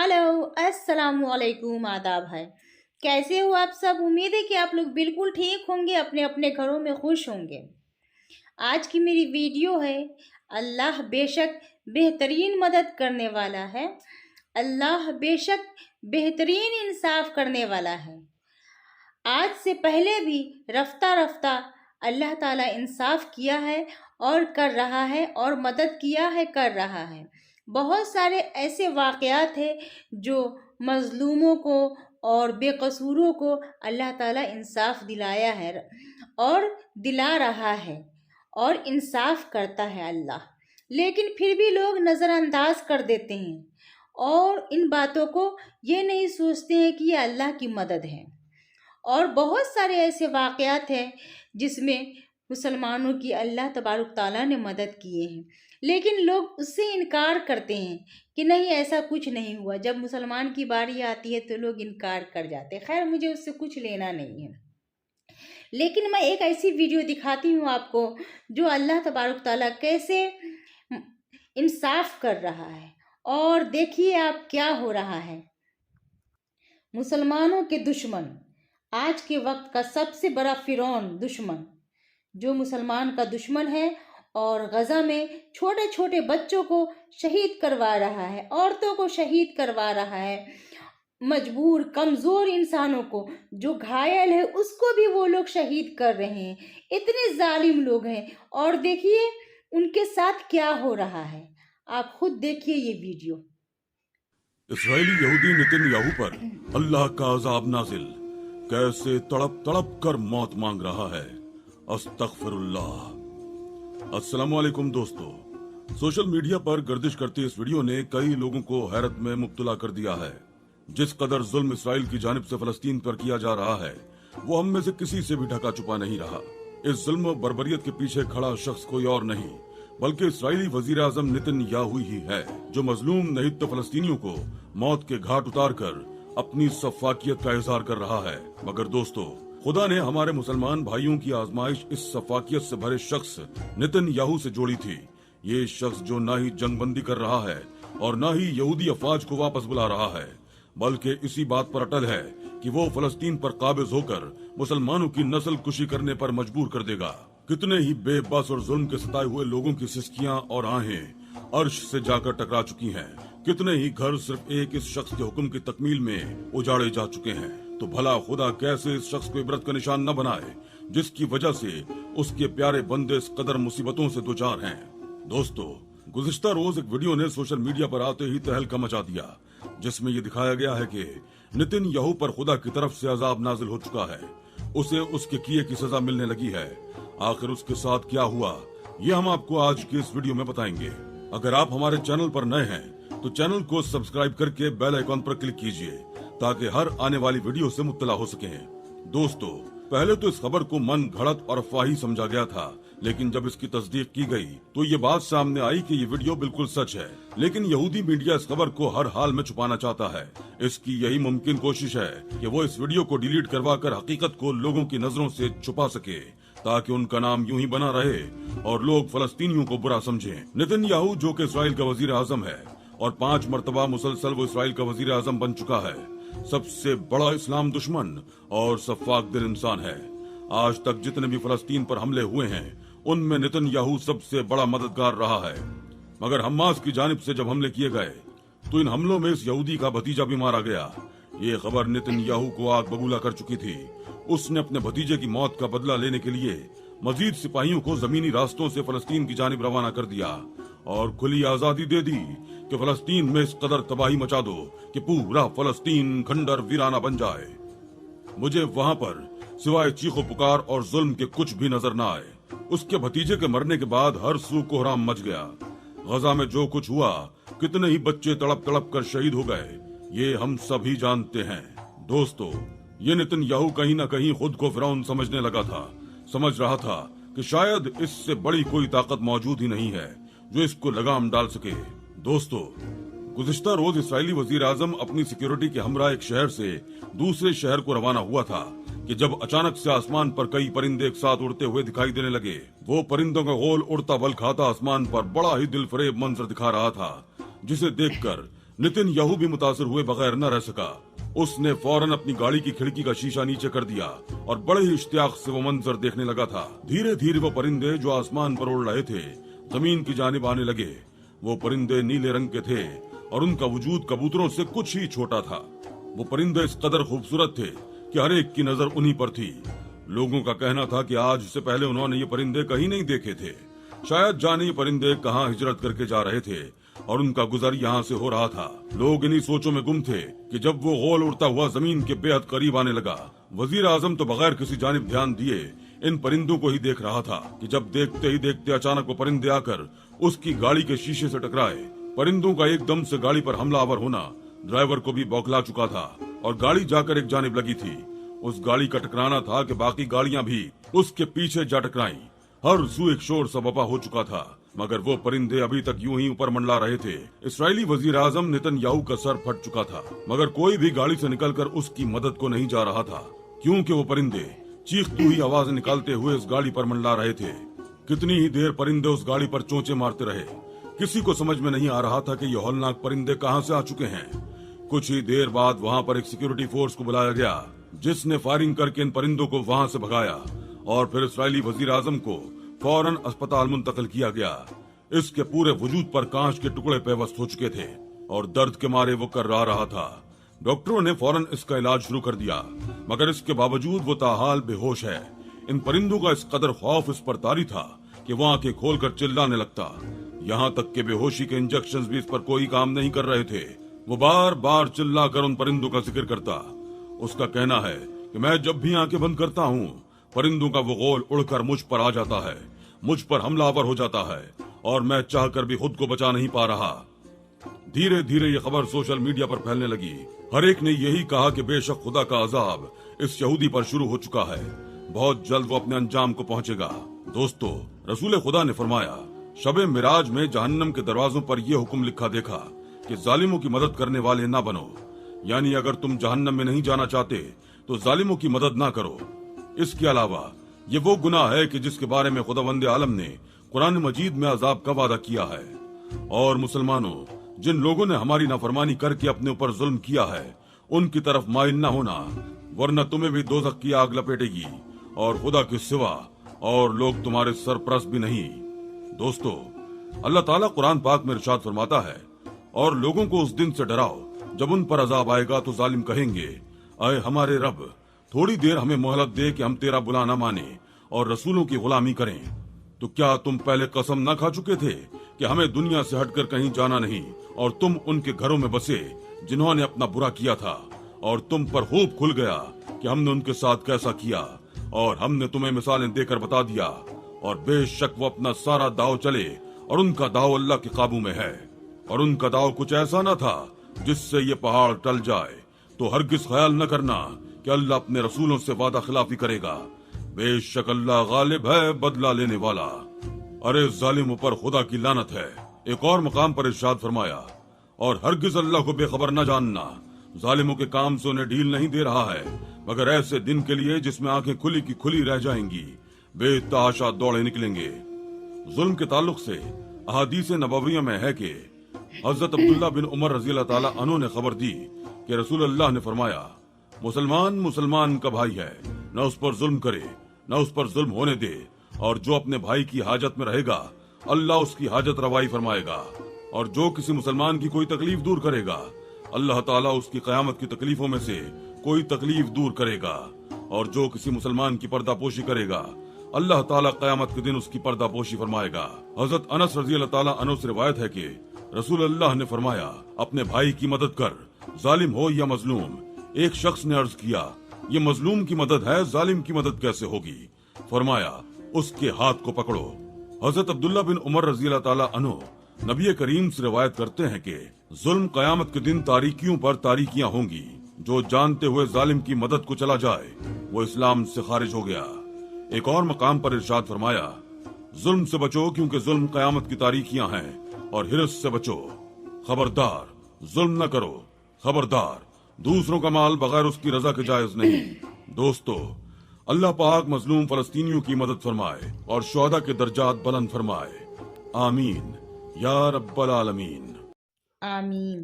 Hello, अस्सलाम वालेकुम, आदाब है। कैसे हो आप सब? उम्मीद है कि आप लोग बिल्कुल ठीक होंगे, अपने अपने घरों में खुश होंगे। आज की मेरी वीडियो है, अल्लाह बेशक बेहतरीन मदद करने वाला है। अल्लाह बेशक बेहतरीन इंसाफ करने वाला है। आज से पहले भी रफ्ता रफ्ता अल्लाह ताला इंसाफ किया है और कर रहा है, और मदद किया है, कर रहा है। बहुत सारे ऐसे वाक़यात हैं जो मज़लूमों को और बेकसूरों को अल्लाह ताला इंसाफ दिलाया है और दिला रहा है, और इंसाफ करता है अल्लाह। लेकिन फिर भी लोग नज़रअंदाज कर देते हैं और इन बातों को ये नहीं सोचते हैं कि ये अल्लाह की मदद है। और बहुत सारे ऐसे वाक़यात हैं जिसमें मुसलमानों की अल्लाह तबारक ताला ने मदद किए हैं, लेकिन लोग उससे इनकार करते हैं कि नहीं, ऐसा कुछ नहीं हुआ। जब मुसलमान की बारी आती है तो लोग इनकार कर जाते हैं। खैर, मुझे उससे कुछ लेना नहीं है, लेकिन मैं एक ऐसी वीडियो दिखाती हूँ आपको जो अल्लाह तबारक ताला कैसे इंसाफ कर रहा है। और देखिए आप क्या हो रहा है। मुसलमानों के दुश्मन, आज के वक्त का सबसे बड़ा फिरौन दुश्मन, जो मुसलमान का दुश्मन है, और गज़ा में छोटे छोटे बच्चों को शहीद करवा रहा है, औरतों को शहीद करवा रहा है, मजबूर कमज़ोर इंसानों को, जो घायल है उसको भी वो लोग शहीद कर रहे हैं। इतने जालिम लोग हैं। और देखिए उनके साथ क्या हो रहा है, आप खुद देखिए ये वीडियो। इस्राएली यहूदी नेतन्याहू पर अल्लाह का अज़ाब नाजिल, कैसे तड़प तड़प कर मौत मांग रहा है। अस्तगफिरुल्लाह। अस्सलाम वालेकुम दोस्तों, सोशल मीडिया पर गर्दिश करती इस वीडियो ने कई लोगों को हैरत में मुब्तला कर दिया है। जिस कदर जुल्म इसराइल की जानिब से फलस्तीन पर किया जा रहा है वो हम में से किसी से भी ढका छुपा नहीं रहा। इस जुल्म और बर्बरियत के पीछे खड़ा शख्स कोई और नहीं बल्कि इस्राएली वजीर आजम नेतन्याहू ही है, जो मजलूम निहत्ते फलस्तीनियों को मौत के घाट उतार कर अपनी सफाकियत का इजहार कर रहा है। मगर दोस्तों, खुदा ने हमारे मुसलमान भाइयों की आजमाइश इस सफाकियत से भरे शख्स नेतन्याहू से जोड़ी थी। ये शख्स जो ना ही जंगबंदी कर रहा है और ना ही यहूदी अफवाज को वापस बुला रहा है, बल्कि इसी बात पर अटल है कि वो फलस्तीन पर काबिज होकर मुसलमानों की नस्ल कुशी करने पर मजबूर कर देगा। कितने ही बेबस और जुल्म के सताए हुए लोगों की सिसकियां और आहें अर्श से जाकर टकरा चुकी हैं। कितने ही घर सिर्फ एक इस शख्स के हुक्म की तकमील में उजाड़े जा चुके हैं। तो भला खुदा कैसे इस शख्स को इबरत का निशान न बनाए, जिसकी वजह से उसके प्यारे बंदे इस कदर मुसीबतों से दोचार हैं। दोस्तों, गुज़िश्ता रोज एक वीडियो ने सोशल मीडिया पर आते ही तहलका मचा दिया, जिसमें ये दिखाया गया है कि नेतन्याहू पर खुदा की तरफ से अजाब नाजिल हो चुका है, उसे उसके किए की सजा मिलने लगी है। आखिर उसके साथ क्या हुआ, ये हम आपको आज की इस वीडियो में बताएंगे। अगर आप हमारे चैनल पर नए हैं तो चैनल को सब्सक्राइब करके बेल आइकॉन पर क्लिक कीजिए ताकि हर आने वाली वीडियो से मुत्तला हो सके। दोस्तों, पहले तो इस खबर को मन घड़त और अफवाही समझा गया था, लेकिन जब इसकी तस्दीक की गई तो ये बात सामने आई कि ये वीडियो बिल्कुल सच है। लेकिन यहूदी मीडिया इस खबर को हर हाल में छुपाना चाहता है। इसकी यही मुमकिन कोशिश है कि वो इस वीडियो को डिलीट करवाकर हकीकत को लोगों की नजरों से छुपा सके, ताकि उनका नाम यूं ही बना रहे और लोग फलस्तीनियों को बुरा समझें। नेतन्याहू, जो कि इसराइल का वजीर आजम है और 5 मरतबा मुसलसल वो इसराइल का वजीर आजम बन चुका है, सबसे बड़ा इस्लाम दुश्मन और सफाक दिल इंसान है। आज तक जितने भी फलस्तीन पर हमले हुए हैं उनमें नेतन्याहू सबसे बड़ा मददगार रहा है। मगर हमास की जानिब से जब हमले किए गए तो इन हमलों में इस यहूदी का भतीजा भी मारा गया। ये खबर नेतन्याहू को आग बबूला कर चुकी थी। उसने अपने भतीजे की मौत का बदला लेने के लिए मजीद सिपाहियों को जमीनी रास्तों से फलस्तीन की जानिब रवाना कर दिया और खुली आजादी दे दी कि फलस्तीन में इस कदर तबाही मचा दो कि पूरा फलस्तीन खंडर वीराना बन जाए। मुझे वहाँ पर सिवाय चीखो पुकार और जुल्म के कुछ भी नजर न आए। उसके भतीजे के मरने के बाद हर सू कोहराम मच गया। गजा में जो कुछ हुआ, कितने ही बच्चे तड़प तड़प कर शहीद हो गए, ये हम सभी जानते हैं। दोस्तों, ये नेतन्याहू कहीं न कहीं खुद को फिरौन समझने लगा था। समझ रहा था कि शायद इससे बड़ी कोई ताकत मौजूद ही नहीं है जो इसको लगाम डाल सके। दोस्तों, गुज़िश्ता रोज इस्राएली वजीर आजम अपनी सिक्योरिटी के हमरा एक शहर से दूसरे शहर को रवाना हुआ था कि जब अचानक से आसमान पर कई परिंदे एक साथ उड़ते हुए दिखाई देने लगे। वो परिंदों का गोल उड़ता बल खाता आसमान पर बड़ा ही दिलफरेब मंजर दिखा रहा था, जिसे देखकर नितिन याहू भी मुतासिर हुए बगैर न रह सका। उसने फौरन अपनी गाड़ी की खिड़की का शीशा नीचे कर दिया और बड़े ही इश्तियाक से वो मंजर देखने लगा था। धीरे धीरे वो परिंदे जो आसमान पर उड़ रहे थे जमीन की जानिब आने लगे। वो परिंदे नीले रंग के थे और उनका वजूद कबूतरों से कुछ ही छोटा था। वो परिंदे इस कदर खूबसूरत थे कि हर एक की नजर उन्हीं पर थी। लोगों का कहना था कि आज से पहले उन्होंने ये परिंदे कहीं नहीं देखे थे। शायद जाने ये परिंदे कहाँ हिजरत करके जा रहे थे और उनका गुजर यहाँ से हो रहा था। लोग इन्हीं सोचों में गुम थे कि जब वो गोल उड़ता हुआ जमीन के बेहद करीब आने लगा, वजीर आजम तो बगैर किसी जानिब ध्यान दिए इन परिंदों को ही देख रहा था कि जब देखते ही देखते अचानक वो परिंदे आकर उसकी गाड़ी के शीशे से टकराए। परिंदों का एकदम से गाड़ी पर हमलावर होना ड्राइवर को भी बौखला चुका था और गाड़ी जाकर एक जानिब लगी थी। उस गाड़ी का टकराना था कि बाकी गाड़ियां भी उसके पीछे जा टकराईं। हर सू एक शोर सा बपा हो चुका था, मगर वो परिंदे अभी तक यूं ही ऊपर मंडला रहे थे। इस्राएली वजीर आजम नेतन्याहू का सर फट चुका था, मगर कोई भी गाड़ी से निकलकर उसकी मदद को नहीं जा रहा था, क्योंकि वो परिंदे चीखती हुई आवाज निकालते हुए उस गाड़ी पर मंडला रहे थे। कितनी ही देर परिंदे उस गाड़ी पर चोंचे मारते रहे। किसी को समझ में नहीं आ रहा था कि ये हौलनाक परिंदे कहाँ से आ चुके हैं। कुछ ही देर बाद वहाँ पर एक सिक्योरिटी फोर्स को बुलाया गया, जिसने फायरिंग करके इन परिंदों को वहाँ से भगाया और फिर इस्राएली वजीर आजम को फौरन अस्पताल मुंतकिल किया गया। इसके पूरे वजूद पर कांच के टुकड़े पेवस्त हो चुके थे और दर्द के मारे वो कर्रा रहा था। डॉक्टरों ने फौरन इसका इलाज शुरू कर दिया, मगर इसके बावजूद वो ताहाल बेहोश है। इन परिंदों का इस कदर खौफ इस पर तारी था कि वो आंखें खोलकर चिल्लाने लगता। यहाँ तक के बेहोशी के इंजेक्शन भी इस पर कोई काम नहीं कर रहे थे। वो बार बार चिल्लाकर उन परिंदों का जिक्र करता। उसका कहना है कि मैं जब भी आंखें बंद करता हूँ, परिंदों का वो गोल उड़कर मुझ पर आ जाता है, मुझ पर हमलावर हो जाता है और मैं चाहकर भी खुद को बचा नहीं पा रहा। धीरे धीरे ये खबर सोशल मीडिया पर फैलने लगी। हर एक ने यही कहा कि बेशक खुदा का अजाब इस यहूदी पर शुरू हो चुका है, बहुत जल्द वो अपने अंजाम को पहुंचेगा। दोस्तों, रसूल खुदा ने फरमाया, शबे मिराज में जहन्नम के दरवाजों पर यह हुक्म लिखा देखा कि जालिमों की मदद करने वाले ना बनो, यानी अगर तुम जहन्नम में नहीं जाना चाहते तो जालिमों की मदद ना करो। इसके अलावा ये वो गुनाह है कि जिसके बारे में खुदावंद आलम ने कुरान मजीद में अजाब का वादा किया है। और मुसलमानों, जिन लोगों ने हमारी नाफरमानी करके अपने ऊपर जुल्म किया है, उनकी तरफ माइल न होना, वरना तुम्हें भी दोज़ख की आग लपेटेगी और खुदा के सिवा और लोग तुम्हारे सरपरस्त भी नहीं। दोस्तों, अल्लाह ताला कुरान पाक में इरशाद फरमाता है, और लोगों को उस दिन से डराओ जब उन पर अजाब आएगा तो जालिम कहेंगे, अय हमारे रब, थोड़ी देर हमें मोहलत दे कि हम तेरा बुला न माने और रसूलों की गुलामी करें। तो क्या तुम पहले कसम न खा चुके थे कि हमें दुनिया से हटकर कहीं जाना नहीं, और तुम उनके घरों में बसे जिन्होंने अपना बुरा किया था, और तुम पर खूब खुल गया कि हमने उनके साथ कैसा किया, और हमने तुम्हें मिसालें देकर बता दिया, और बेशक वो अपना सारा दाव चले और उनका दाव अल्लाह के काबू में है। और उनका दाव कुछ ऐसा न था जिससे ये पहाड़ टल जाए, तो हरगिज ख्याल न करना कि अल्लाह अपने रसूलों से वादा खिलाफी करेगा। बेशक अल्लाह गालिब है, बदला लेने वाला। अरे जालिमों पर खुदा की लानत है। एक और मकाम पर इरशाद फरमाया, और हरगिज अल्लाह को बेखबर न जानना, जालिमों के काम से उन्हें ढील नहीं दे रहा है, मगर ऐसे दिन के लिए जिसमें आंखें खुली की खुली रह जाएंगी, बेतहाशा दौड़े निकलेंगे। जुल्म के ताल्लुक से अहादीस नबविया में है कि हजरत अब्दुल्ला बिन उमर रज़ी अल्लाह ताला अन्हु ने खबर दी कि रसूल अल्लाह ने फरमाया, मुसलमान मुसलमान का भाई है, न उस पर जुल्म करे, न उस पर जुल्म होने दे, और जो अपने भाई की हाजत में रहेगा अल्लाह उसकी हाजत रवाई फरमाएगा, और जो किसी मुसलमान की कोई तकलीफ दूर करेगा अल्लाह ताला उसकी कयामत की तकलीफों में से कोई तकलीफ दूर करेगा, और जो किसी मुसलमान की पर्दापोशी करेगा अल्लाह ताला कयामत के दिन उसकी पर्दापोशी फरमाएगा। हजरत अनस रज़ी अल्लाह ताला अन्हु से रिवायत है कि रसूल अल्लाह ने फरमाया, अपने भाई की मदद कर, जालिम हो या मजलूम। एक शख्स ने अर्ज किया, ये मजलूम की मदद है, जालिम की मदद कैसे होगी? फरमाया, उसके हाथ को पकड़ो। हजरत अब्दुल्ला बिन उमर रज़ी अल्लाह ताला अन्हु नबी करीम से रिवायत करते हैं कि जुल्म कयामत के दिन तारीकियों पर तारीकियां होंगी। जो जानते हुए जालिम की मदद को चला जाए वो इस्लाम से खारिज हो गया। एक और मकाम पर इरशाद फरमाया, जुल्म से बचो क्योंकि जुल्म कयामत की तारीकियां हैं, और हिरस से बचो, खबरदार जुल्म न करो, खबरदार दूसरों का माल बगैर उसकी रजा के जायज नहीं। दोस्तों, अल्लाह पाक मजलूम फलस्तीनियों की मदद फरमाए और शुहदा के दर्जात बुलंद फरमाए। आमीन या रब्बल आलमीन। आमीन।